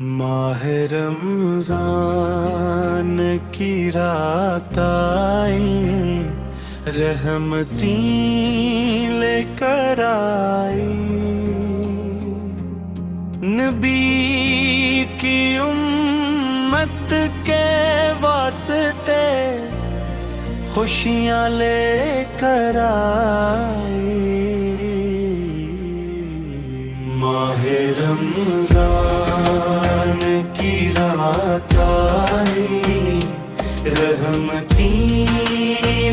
माह रमजान की रात आई, रहमती लेकर आई। नबी की उम्मत के वास्ते खुशियाँ लेकर आई। माह रमजान की रात आई, रहमती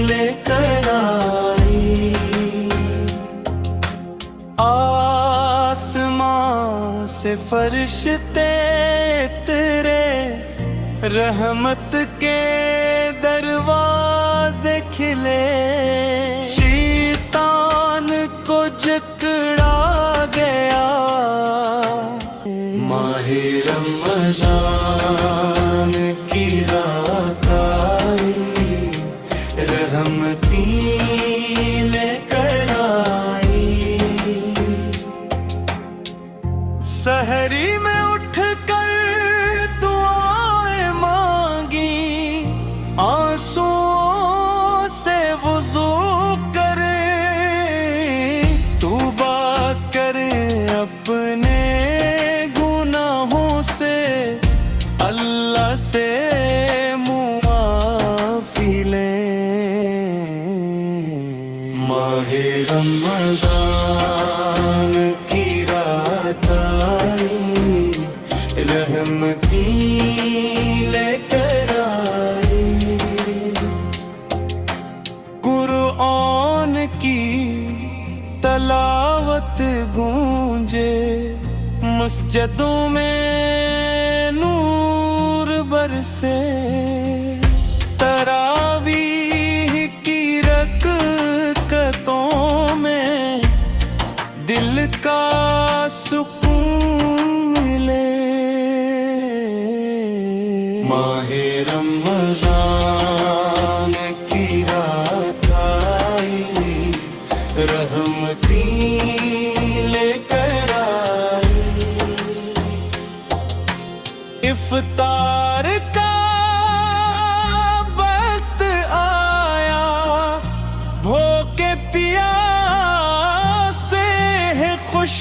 लेकर आई। आसमां से फरिश्ते तेरे रहमत के दरवाजे खिले। शैतान को जकड़ा गया। माह रमजान की रात आई, रहमती लेकर आई। सहरी में उठकर दुआएं मांगी, आंसुओं से वुज़ू करे। तौबा करे अपने गुनाहों से, अल्लाह से मुआफ़ी ले। माह रमज़ान की रात आई, रहमती लेकर आई। कुरआन की तलावत गूंजे, मस्जिदों में नूर बरसे। तरावीह की रकअतों में दिल का सुकून मिले। माह रमज़ान की रात आई, रहमती लेकर आई। इफ्तार का वक्त आया, भूखे प्यासे है खुश।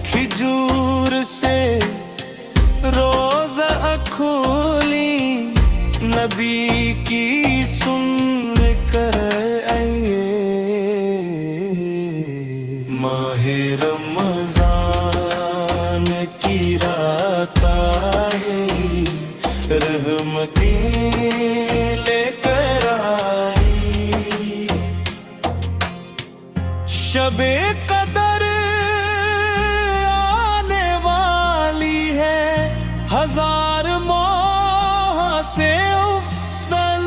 खिजूर से रोज़ा खोली, नबी की सुन कर आइए। माह रमज़ान की रात आई, रहमती लेकर आई। शबे कदर आने वाली है, हजार माह से अफ़ज़ल।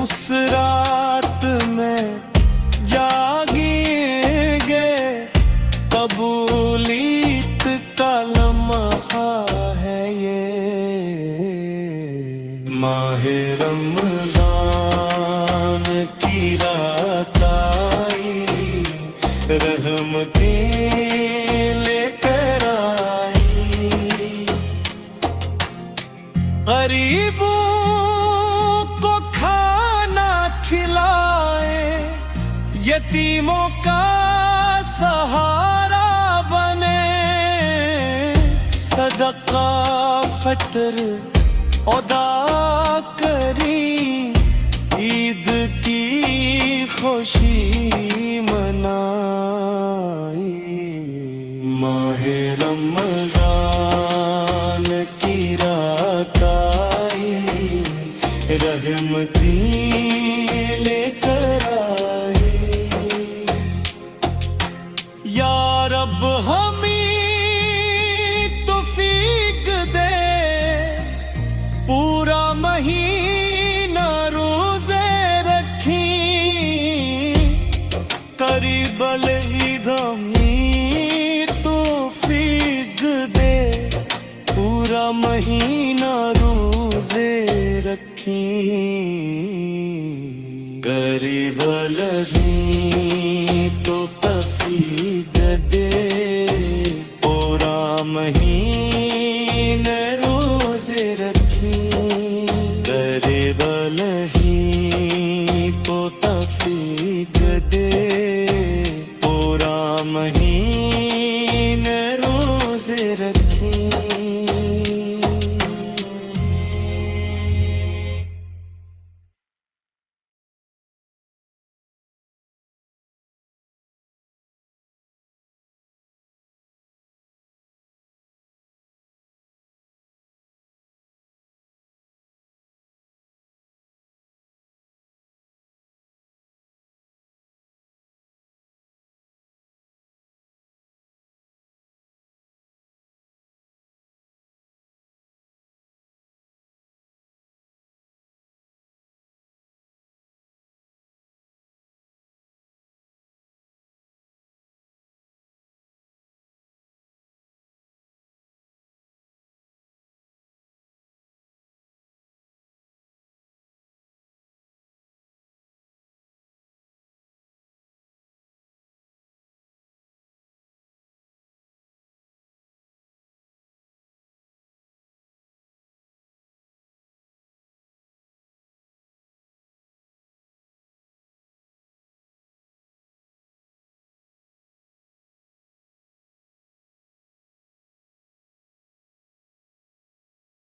उस रात में जागेंगे, कबूलियत का लम्हा है ये। माह रमज़ान की रात आई, रहमती लेकर आई। गरीबों को खाना खिलाए, यतीमों का सहारा बने। सदका फतर अदा करी, ईद की खुशी मनाई। माह रमज़ान की रात आई, रहमती लेकर आई। या रब हमें तौफीक दे, पूरा महीना रोज़े रखी। करीब ईद हमें तौफीक दे, पूरा महीना रोज़े रखी। गरीब लगी तो तफीक दे, पूरा महीना